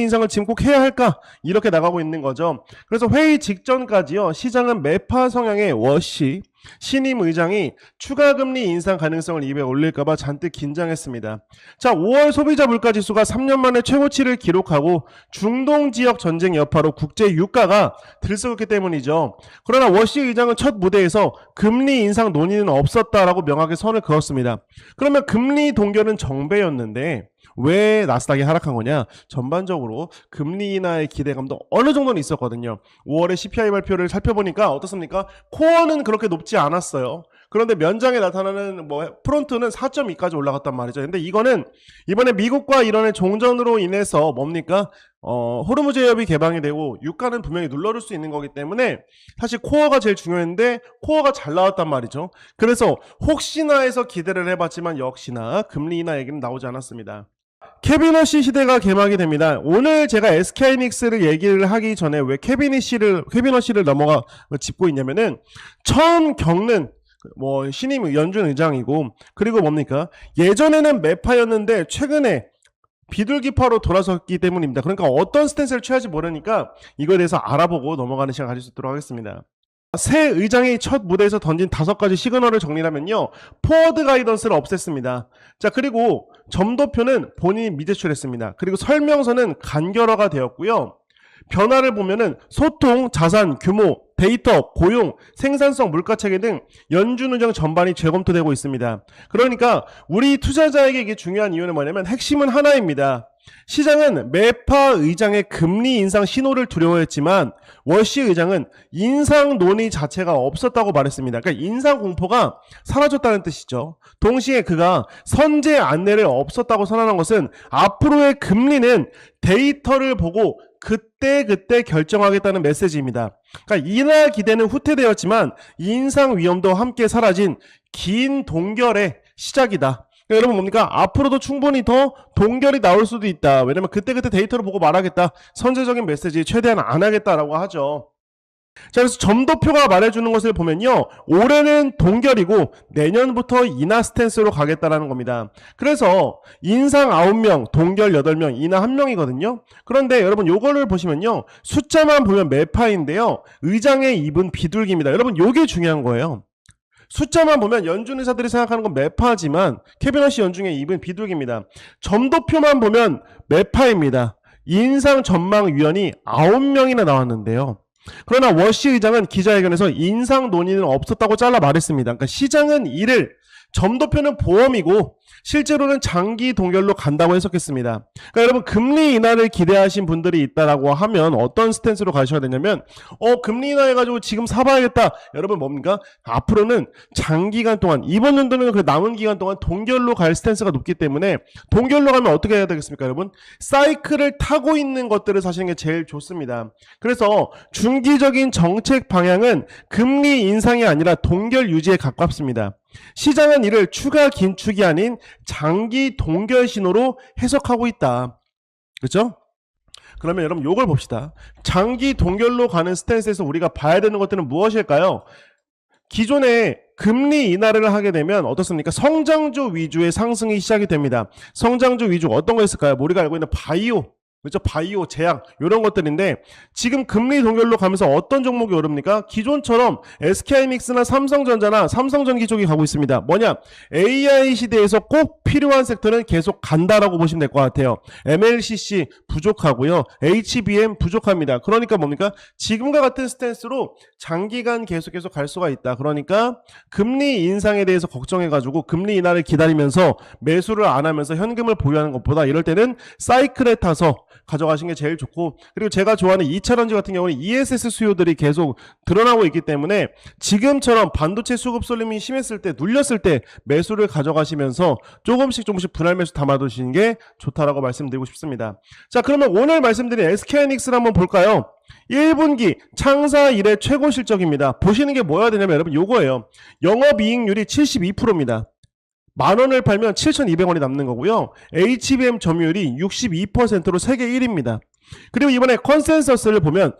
인상을 지금 꼭 해야 할까 이렇게 나가고 있는 거죠. 그래서 회의 직전까지요 시장은 매파 성향의 워시 신임 의장이 추가 금리 인상 가능성을 입에 올릴까봐 잔뜩 긴장했습니다. 자, 5월 소비자 물가 지수가 3년 만에 최고치를 기록하고 중동 지역 전쟁 여파로 국제 유가가 들썩였기 때문이죠. 그러나 워시 의장은 첫 무대에서 금리 인상 논의는 없었다라고 명확히 선을 그었습니다. 그러면 금리 동결은 정배였는데 왜 나스닥이 하락한 거냐? 전반적으로 금리 인하의 기대감도 어느 정도는 있었거든요. 5월에 CPI 발표를 살펴보니까 어떻습니까? 코어는 그렇게 높지 않았어요. 그런데 면장에 나타나는 프론트는 4.2까지 올라갔단 말이죠. 근데 이거는 이번에 미국과 이란의 종전으로 인해서 뭡니까? 호르무즈 해협이 개방이 되고 유가는 분명히 눌러줄 수 있는 거기 때문에 사실 코어가 제일 중요했는데 코어가 잘 나왔단 말이죠. 그래서 혹시나 해서 기대를 해봤지만 역시나 금리 인하 얘기는 나오지 않았습니다. 케빈 허쉬 시대가 개막이 됩니다. 오늘 제가 SK하이닉스를 얘기를 하기 전에 왜 케빈 허쉬를 넘어가 짚고 있냐면은 처음 겪는 신임 연준 의장이고 그리고 뭡니까? 예전에는 매파였는데 최근에 비둘기파로 돌아섰기 때문입니다. 그러니까 어떤 스탠스를 취할지 모르니까 이거에 대해서 알아보고 넘어가는 시간 가질 수 있도록 하겠습니다. 새 의장이 첫 무대에서 던진 5가지 시그널을 정리하면요. 포워드 가이던스를 없앴습니다. 자, 그리고 점도표는 본인이 미제출했습니다. 그리고 설명서는 간결화가 되었고요. 변화를 보면은 소통, 자산, 규모, 데이터, 고용, 생산성, 물가체계 등 연준 운영 전반이 재검토되고 있습니다. 그러니까 우리 투자자에게 이게 중요한 이유는 뭐냐면 핵심은 하나입니다. 시장은 매파 의장의 금리 인상 신호를 두려워했지만 워시 의장은 인상 논의 자체가 없었다고 말했습니다. 그러니까 인상 공포가 사라졌다는 뜻이죠. 동시에 그가 선제 안내를 없었다고 선언한 것은 앞으로의 금리는 데이터를 보고 그때 결정하겠다는 메시지입니다. 그러니까 인하 기대는 후퇴되었지만 인상 위험도 함께 사라진 긴 동결의 시작이다. 그러니까 여러분 뭡니까? 앞으로도 충분히 더 동결이 나올 수도 있다. 왜냐면 그때그때 데이터를 보고 말하겠다. 선제적인 메시지 최대한 안 하겠다라고 하죠. 자, 그래서 점도표가 말해주는 것을 보면요. 올해는 동결이고 내년부터 인하 스탠스로 가겠다라는 겁니다. 그래서 인상 9명, 동결 8명, 인하 1명이거든요. 그런데 여러분 요거를 보시면요. 숫자만 보면 매파인데요. 의장의 입은 비둘기입니다. 여러분 요게 중요한 거예요. 숫자만 보면 연준 의사들이 생각하는 건 매파지만 케빈 허쉬 연준의 입은 비둘기입니다. 점도표만 보면 매파입니다. 인상 전망 위원이 9명이나 나왔는데요. 그러나 워시 의장은 기자회견에서 인상 논의는 없었다고 잘라 말했습니다. 그러니까 시장은 이를 점도표는 보험이고 실제로는 장기 동결로 간다고 해석했습니다. 그러니까 여러분 금리 인하를 기대하신 분들이 있다라고 하면 어떤 스탠스로 가셔야 되냐면 금리 인하 해가지고 지금 사봐야겠다. 여러분 뭡니까? 앞으로는 장기간 동안 이번 연도는 그 남은 기간 동안 동결로 갈 스탠스가 높기 때문에 동결로 가면 어떻게 해야 되겠습니까 여러분? 사이클을 타고 있는 것들을 사시는 게 제일 좋습니다. 그래서 중기적인 정책 방향은 금리 인상이 아니라 동결 유지에 가깝습니다. 시장은 이를 추가 긴축이 아닌 장기 동결 신호로 해석하고 있다. 그렇죠? 그러면 여러분 요걸 봅시다. 장기 동결로 가는 스탠스에서 우리가 봐야 되는 것들은 무엇일까요? 기존에 금리 인하를 하게 되면 어떻습니까? 성장주 위주의 상승이 시작이 됩니다. 성장주 위주 어떤 거 있을까요? 우리가 알고 있는 바이오, 그렇죠? 바이오, 제약 이런 것들인데 지금 금리 동결로 가면서 어떤 종목이 오릅니까? 기존처럼 SK하이닉스나 삼성전자나 삼성전기 쪽이 가고 있습니다. 뭐냐? AI 시대에서 꼭 필요한 섹터는 계속 간다라고 보시면 될 것 같아요. MLCC 부족하고요. HBM 부족합니다. 그러니까 뭡니까? 지금과 같은 스탠스로 장기간 계속해서 갈 수가 있다. 그러니까 금리 인상에 대해서 걱정해가지고 금리 인하를 기다리면서 매수를 안 하면서 현금을 보유하는 것보다 이럴 때는 사이클에 타서 가져가시는 게 제일 좋고, 그리고 제가 좋아하는 2차전지 같은 경우는 ESS 수요들이 계속 드러나고 있기 때문에 지금처럼 반도체 수급 쏠림이 심했을 때, 눌렸을 때 매수를 가져가시면서 조금씩 분할 매수 담아두시는 게 좋다라고 말씀드리고 싶습니다. 자, 그러면 오늘 말씀드린 SK하이닉스를 한번 볼까요? 1분기 창사 이래 최고 실적입니다. 보시는 게 뭐여야 되냐면 여러분 요거예요. 영업이익률이 72%입니다. 만원을 팔면 7,200원이 남는 거고요. HBM 점유율이 62%로 세계 1위입니다. 그리고 이번에 컨센서스를 보면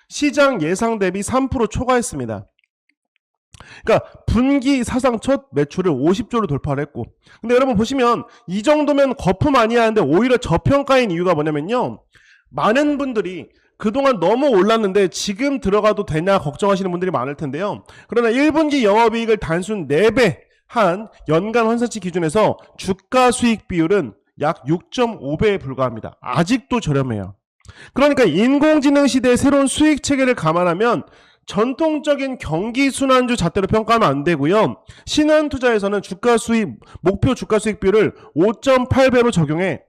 시장 예상 대비 3% 초과했습니다. 그러니까 분기 사상 첫 매출을 50조를 돌파를 했고, 근데 여러분 보시면 이 정도면 거품 아니야 하는데 오히려 저평가인 이유가 뭐냐면요, 많은 분들이 그동안 너무 올랐는데 지금 들어가도 되냐 걱정하시는 분들이 많을 텐데요. 그러나 1분기 영업이익을 단순 4배 한 연간 환산치 기준에서 주가 수익 비율은 약 6.5배에 불과합니다. 아직도 저렴해요. 그러니까 인공지능 시대의 새로운 수익 체계를 감안하면 전통적인 경기 순환주 잣대로 평가하면 안 되고요. 신한투자에서는 주가 수익, 목표 주가 수익 비율을 5.8배로 적용해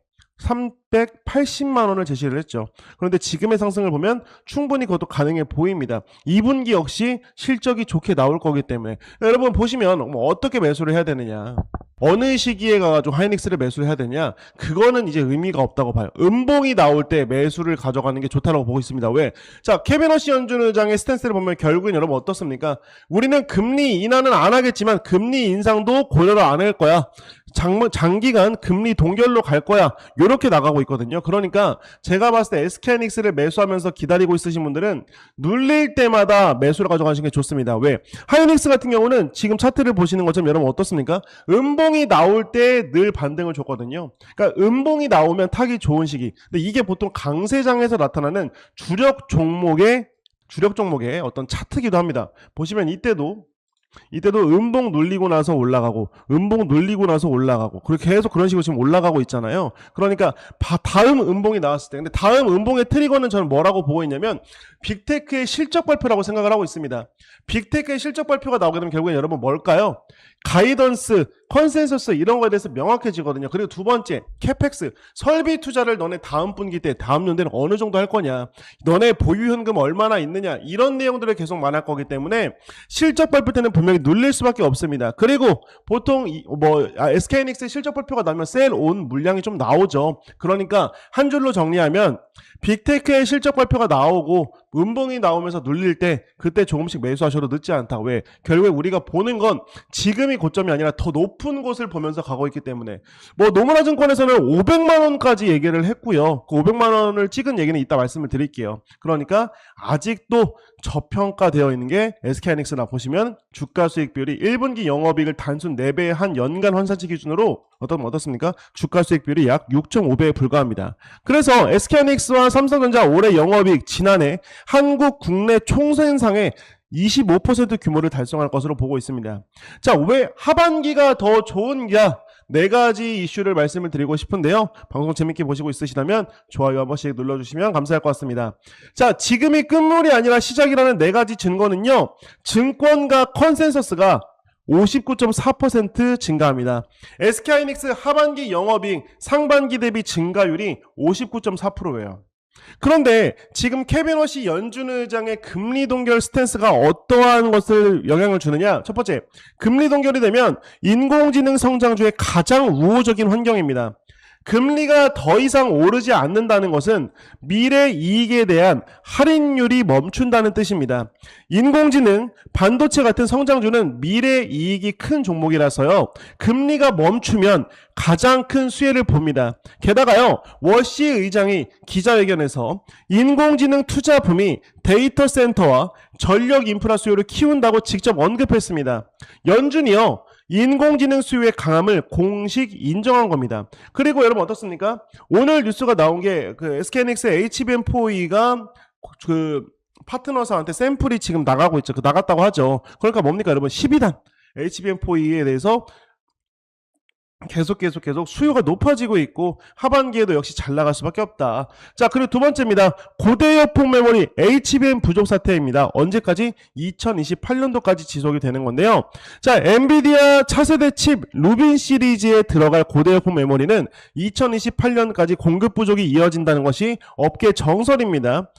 380만 원을 제시를 했죠. 그런데 지금의 상승을 보면 충분히 그것도 가능해 보입니다. 2분기 역시 실적이 좋게 나올 거기 때문에 여러분 보시면 뭐 어떻게 매수를 해야 되느냐, 어느 시기에 가가지고 하이닉스를 매수를 해야 되냐, 그거는 이제 의미가 없다고 봐요. 음봉이 나올 때 매수를 가져가는 게 좋다고 보고 있습니다. 왜? 자, 케빈 허시 연준 의장의 스탠스를 보면 결국엔 여러분 어떻습니까? 우리는 금리 인하는 안 하겠지만 금리 인상도 고려를 안 할 거야. 장기간 금리 동결로 갈 거야. 요렇게 나가고 있거든요. 그러니까 제가 봤을 때 SK하이닉스를 매수하면서 기다리고 있으신 분들은 눌릴 때마다 매수를 가져가시는 게 좋습니다. 왜? 하이닉스 같은 경우는 지금 차트를 보시는 것처럼 여러분 어떻습니까? 음봉이 나올 때 늘 반등을 줬거든요. 그러니까 음봉이 나오면 타기 좋은 시기. 근데 이게 보통 강세장에서 나타나는 주력 종목의 어떤 차트기도 합니다. 보시면 이때도 음봉 눌리고 나서 올라가고, 음봉 눌리고 나서 올라가고, 그렇게 계속 그런 식으로 지금 올라가고 있잖아요. 그러니까 다음 음봉이 나왔을 때, 근데 다음 음봉의 트리거는 저는 뭐라고 보고 있냐면 빅테크의 실적 발표라고 생각을 하고 있습니다. 빅테크의 실적 발표가 나오게 되면 결국엔 여러분 뭘까요? 가이던스, 컨센서스 이런 거에 대해서 명확해지거든요. 그리고 두 번째, 캐펙스, 설비 투자를 너네 다음 분기 때, 다음 연도에는 어느 정도 할 거냐, 너네 보유 현금 얼마나 있느냐, 이런 내용들을 계속 말할 거기 때문에 실적 발표 때는 분명히 눌릴 수밖에 없습니다. 그리고 보통 SK하이닉스의 실적 발표가 나면 셀온 물량이 좀 나오죠. 그러니까 한 줄로 정리하면 빅테크의 실적 발표가 나오고 음봉이 나오면서 눌릴 때 그때 조금씩 매수하셔도 늦지 않다. 왜? 결국에 우리가 보는 건 지금이 고점이 아니라 더 높은 곳을 보면서 가고 있기 때문에 노무라증권에서는 500만 원까지 얘기를 했고요. 그 500만 원을 찍은 얘기는 이따 말씀을 드릴게요. 그러니까 아직도 저평가되어 있는 게 SK하이닉스나 보시면 주가 수익 비율이 1분기 영업이익을 단순 4배의 한 연간 환산치 기준으로 어떻습니까? 주가 수익 비율이 약 6.5배에 불과합니다. 그래서 SK하이닉스와 삼성전자 올해 영업이익 지난해 한국 국내 총생산의 25% 규모를 달성할 것으로 보고 있습니다. 자, 왜 하반기가 더 좋은가? 4가지 이슈를 말씀을 드리고 싶은데요. 방송 재밌게 보시고 있으시다면 좋아요 한 번씩 눌러주시면 감사할 것 같습니다. 자, 지금이 끝물이 아니라 시작이라는 4가지 증거는요, 증권가 컨센서스가 59.4% 증가합니다. SK하이닉스 하반기 영업이익 상반기 대비 증가율이 59.4%예요. 그런데 지금 케빈 허시 연준 의장의 금리 동결 스탠스가 어떠한 것을 영향을 주느냐? 첫 번째, 금리 동결이 되면 인공지능 성장주의 가장 우호적인 환경입니다. 금리가 더 이상 오르지 않는다는 것은 미래 이익에 대한 할인율이 멈춘다는 뜻입니다. 인공지능, 반도체 같은 성장주는 미래 이익이 큰 종목이라서요, 금리가 멈추면 가장 큰 수혜를 봅니다. 게다가요, 워시 의장이 기자회견에서 인공지능 투자 붐이 데이터 센터와 전력 인프라 수요를 키운다고 직접 언급했습니다. 연준이요, 인공지능 수요의 강함을 공식 인정한 겁니다. 그리고 여러분 어떻습니까? 오늘 뉴스가 나온 게 SK하이닉스의 HBM4E가 파트너사한테 샘플이 지금 나가고 있죠. 나갔다고 하죠. 그러니까 뭡니까 여러분? 12단 HBM4E에 대해서 계속 수요가 높아지고 있고 하반기에도 역시 잘 나갈 수밖에 없다. 자, 그리고 두 번째입니다. 고대여폭 메모리 HBM 부족 사태입니다. 언제까지? 2028년도까지 지속이 되는 건데요. 자, 엔비디아 차세대 칩 루빈 시리즈에 들어갈 고대여폭 메모리는 2028년까지 공급 부족이 이어진다는 것이 업계 정설입니다.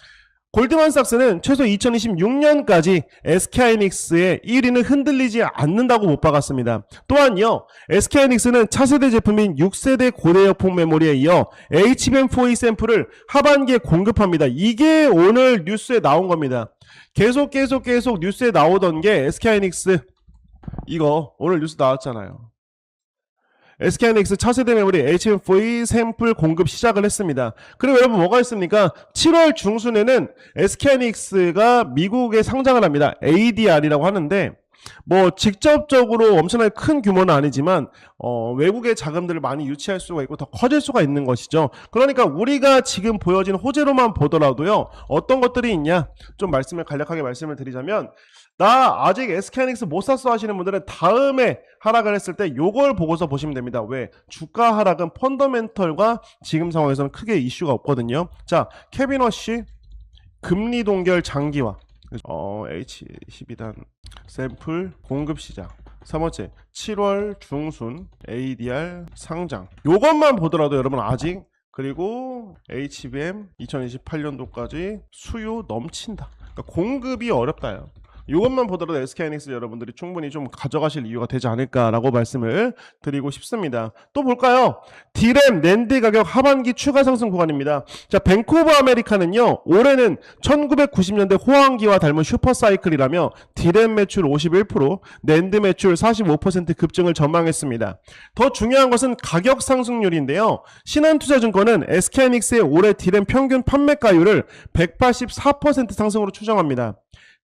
골드만삭스는 최소 2026년까지 SK하이닉스의 1위는 흔들리지 않는다고 못 박았습니다. 또한요, SK하이닉스는 차세대 제품인 6세대 고대여폭 메모리에 이어 HBM4E 샘플을 하반기에 공급합니다. 이게 오늘 뉴스에 나온 겁니다. 계속 뉴스에 나오던 게 SK하이닉스 이거 오늘 뉴스 나왔잖아요. SK하이닉스 차세대 메모리 HBM4E 샘플 공급 시작을 했습니다. 그리고 여러분 뭐가 있습니까? 7월 중순에는 SK하이닉스가 미국에 상장을 합니다. ADR이라고 하는데 뭐 직접적으로 엄청나게 큰 규모는 아니지만 외국의 자금들을 많이 유치할 수가 있고 더 커질 수가 있는 것이죠. 그러니까 우리가 지금 보여진 호재로만 보더라도요, 어떤 것들이 있냐 좀 간략하게 말씀을 드리자면, 나 아직 SK하이닉스 못 샀어 하시는 분들은 다음에 하락을 했을 때 요걸 보고서 보시면 됩니다. 왜? 주가 하락은 펀더멘털과 지금 상황에서는 크게 이슈가 없거든요. 자, 케빈 워시 금리 동결 장기화, H12단 샘플 공급 시작, 3번째 7월 중순 ADR 상장, 요것만 보더라도 여러분 아직, 그리고 HBM 2028년도까지 수요 넘친다. 그러니까 공급이 어렵다요. 이것만 보더라도 SK하이닉스 여러분들이 충분히 좀 가져가실 이유가 되지 않을까라고 말씀을 드리고 싶습니다. 또 볼까요? D램, 낸드 가격 하반기 추가 상승 구간입니다. 자, 뱅크 오브 아메리카는요, 올해는 1990년대 호황기와 닮은 슈퍼사이클이라며 D램 매출 51%, 낸드 매출 45% 급증을 전망했습니다. 더 중요한 것은 가격 상승률인데요. 신한투자증권은 SK하이닉스의 올해 D램 평균 판매가율을 184% 상승으로 추정합니다.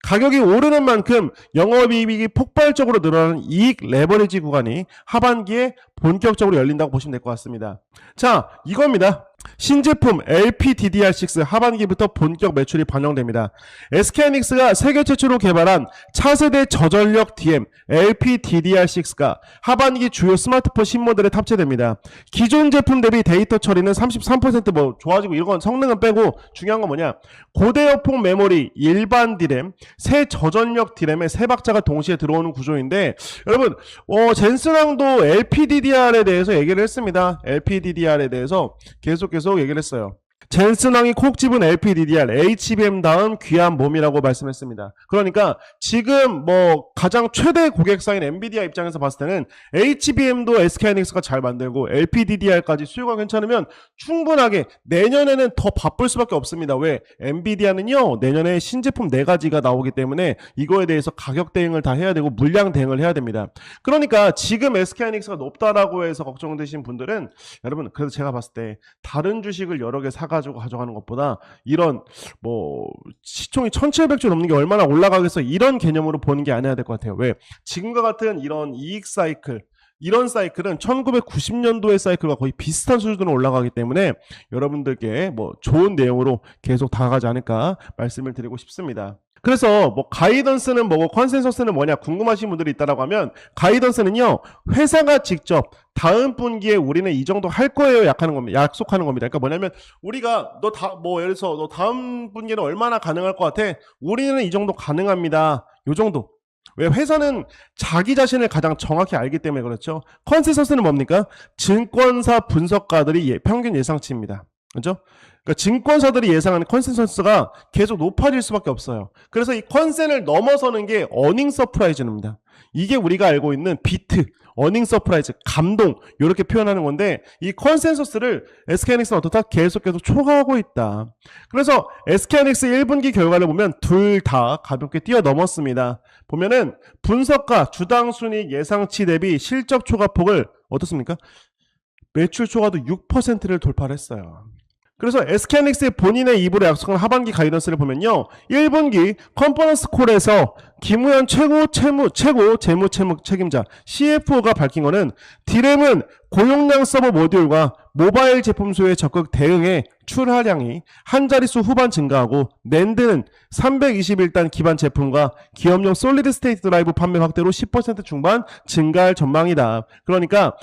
가격이 오르는 만큼 영업이익이 폭발적으로 늘어나는 이익 레버리지 구간이 하반기에 본격적으로 열린다고 보시면 될 것 같습니다. 자, 이겁니다. 신제품 LPDDR6 하반기부터 본격 매출이 반영됩니다. SK하이닉스가 세계 최초로 개발한 차세대 저전력 DM LPDDR6가 하반기 주요 스마트폰 신모델에 탑재됩니다. 기존 제품 대비 데이터 처리는 33% 좋아지고, 이런 건 성능은 빼고 중요한 건 뭐냐? 고대여폭 메모리, 일반 D램, 새 저전력 D램의 세 박자가 동시에 들어오는 구조인데, 여러분 젠슨왕도 LPDDR에 대해서 얘기를 했습니다. LPDDR에 대해서 계속 얘기를 했어요. 젠슨왕이 콕 집은 LPDDR, HBM 다음 귀한 몸이라고 말씀했습니다. 그러니까 지금 가장 최대 고객사인 엔비디아 입장에서 봤을 때는 HBM도 SK하이닉스가 잘 만들고 LPDDR까지 수요가 괜찮으면 충분하게 내년에는 더 바쁠 수밖에 없습니다. 왜? 엔비디아는요, 내년에 신제품 4가지가 나오기 때문에 이거에 대해서 가격 대응을 다 해야 되고 물량 대응을 해야 됩니다. 그러니까 지금 SK하이닉스가 높다라고 해서 걱정되신 분들은, 여러분 그래도 제가 봤을 때 다른 주식을 여러 개 사가지고 가져가는 것보다 이런 시총이 1700조 넘는 게 얼마나 올라가겠어, 이런 개념으로 보는 게 아니어야 될 것 같아요. 왜? 지금과 같은 이런 이익 사이클, 이런 사이클은 1990년도의 사이클과 거의 비슷한 수준으로 올라가기 때문에 여러분들께 좋은 내용으로 계속 다가가지 않을까 말씀을 드리고 싶습니다. 그래서 가이던스는 뭐고 컨센서스는 뭐냐 궁금하신 분들이 있다라고 하면, 가이던스는요, 회사가 직접 다음 분기에 우리는 이 정도 할 거예요 약속하는 겁니다. 그러니까 뭐냐면, 우리가 예를 들어서 너 다음 분기에는 얼마나 가능할 것 같아? 우리는 이 정도 가능합니다. 요 정도. 왜? 회사는 자기 자신을 가장 정확히 알기 때문에 그렇죠. 컨센서스는 뭡니까? 증권사 분석가들이 평균 예상치입니다. 그렇죠? 그러니까 증권사들이 예상하는 컨센서스가 계속 높아질 수밖에 없어요. 그래서 이 컨센을 넘어서는 게 어닝 서프라이즈입니다. 이게 우리가 알고 있는 비트, 어닝 서프라이즈, 감동, 이렇게 표현하는 건데, 이 컨센서스를 SK하이닉스는 어떻다? 계속 초과하고 있다. 그래서 SK하이닉스 1분기 결과를 보면 둘 다 가볍게 뛰어넘었습니다. 보면은 분석가 주당 순이익 예상치 대비 실적 초과폭을 어떻습니까? 매출 초과도 6%를 돌파를 했어요. 그래서 SK하이닉스의 본인의 입으로 약속한 하반기 가이던스를 보면요, 1분기 컨퍼런스 콜에서 김우현 최고 재무 책임자 CFO가 밝힌 거는 D램은 고용량 서버 모듈과 모바일 제품 수요에 적극 대응해 출하량이 한 자릿수 후반 증가하고 낸드는 321단 기반 제품과 기업용 솔리드 스테이트 드라이브 판매 확대로 10% 중반 증가할 전망이다. 그러니까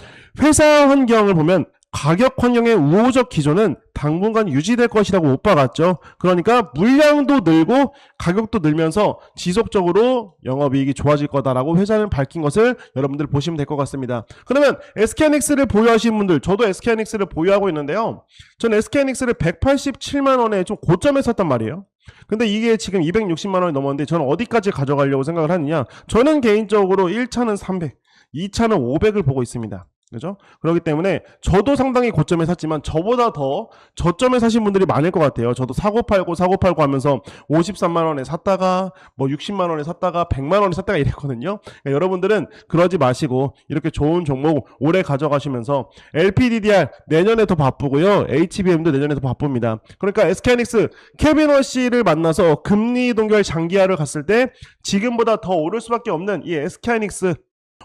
회사 환경을 보면 가격 환경의 우호적 기조는 당분간 유지될 것이라고 못 박았죠. 그러니까 물량도 늘고 가격도 늘면서 지속적으로 영업이익이 좋아질 거다라고 회사는 밝힌 것을 여러분들 보시면 될 것 같습니다. 그러면 SK하이닉스를 보유하신 분들, 저도 SK하이닉스를 보유하고 있는데요. 저는 SK하이닉스를 187만 원에 좀 고점에 샀단 말이에요. 근데 이게 지금 260만 원이 넘었는데 저는 어디까지 가져가려고 생각을 하느냐? 저는 개인적으로 1차는 300, 2차는 500을 보고 있습니다. 그죠? 그렇기 때문에 저도 상당히 고점에 샀지만 저보다 더 저점에 사신 분들이 많을 것 같아요. 저도 사고 팔고 하면서 53만 원에 샀다가 뭐 60만 원에 샀다가 100만 원에 샀다가 이랬거든요. 그러니까 여러분들은 그러지 마시고 이렇게 좋은 종목 오래 가져가시면서 LPDDR 내년에 더 바쁘고요. HBM도 내년에 더 바쁩니다. 그러니까 SK하이닉스 케빈 워시를 만나서 금리 동결 장기화를 갔을 때 지금보다 더 오를 수밖에 없는 이 SK하이닉스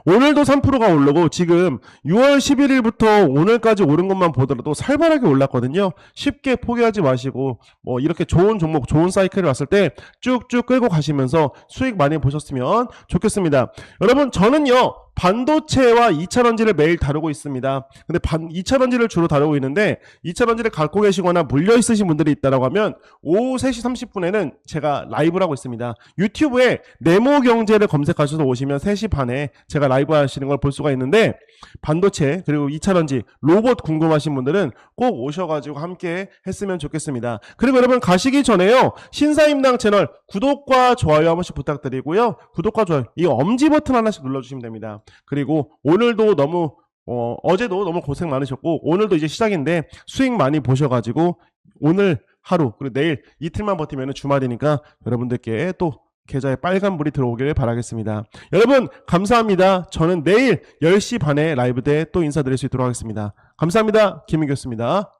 오늘도 3%가 오르고 지금 6월 11일부터 오늘까지 오른 것만 보더라도 살벌하게 올랐거든요. 쉽게 포기하지 마시고 뭐 이렇게 좋은 종목, 좋은 사이클이 왔을 때 쭉쭉 끌고 가시면서 수익 많이 보셨으면 좋겠습니다. 여러분 저는요. 반도체와 2차전지를 매일 다루고 있습니다. 근데 2차전지를 주로 다루고 있는데 2차전지를 갖고 계시거나 물려 있으신 분들이 있다고 하면 오후 3시 30분에는 제가 라이브를 하고 있습니다. 유튜브에 네모경제를 검색하셔서 오시면 3시 반에 제가 라이브 하시는 걸 볼 수가 있는데 반도체 그리고 2차전지 로봇 궁금하신 분들은 꼭 오셔가지고 함께 했으면 좋겠습니다. 그리고 여러분 가시기 전에요. 신사임당 채널 구독과 좋아요 한 번씩 부탁드리고요. 구독과 좋아요 이 엄지 버튼 하나씩 눌러주시면 됩니다. 그리고 오늘도 너무 어제도 너무 고생 많으셨고 오늘도 이제 시작인데 수익 많이 보셔가지고 오늘 하루 그리고 내일 이틀만 버티면 주말이니까 여러분들께 또 계좌에 빨간불이 들어오길 바라겠습니다. 여러분 감사합니다. 저는 내일 10시 반에 라이브 때 또 인사드릴 수 있도록 하겠습니다. 감사합니다. 김민규였습니다.